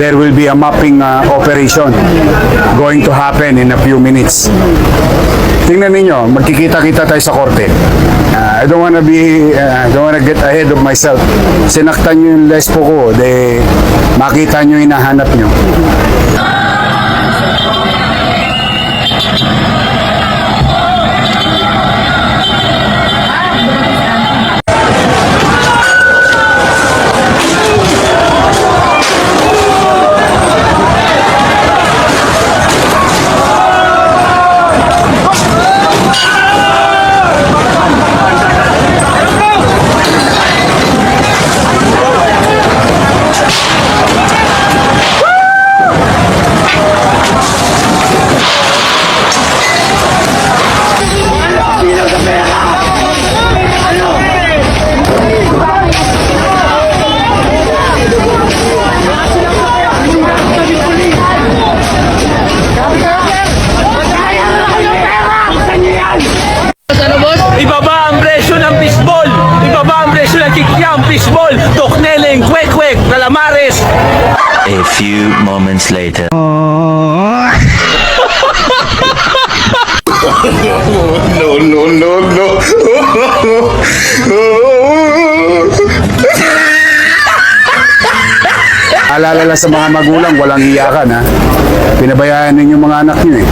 there will be a mapping operation going to happen in a few minutes. Tingnan ninyo, magkikita-kita tayo sa korte. I don't wanna get ahead of myself. Sinaktan nyo yung lesbo ko, makita nyo yung hinahanap nyo. Ibaba ang presyo ng fishball! Ibaba ang presyo ng kikiam, fishball, tokneleng, kwek-kwek, calamares! A few moments later. No. Alala lang sa mga magulang, walang iyakan ha. Pinabayaan ninyo mga anak nyo eh.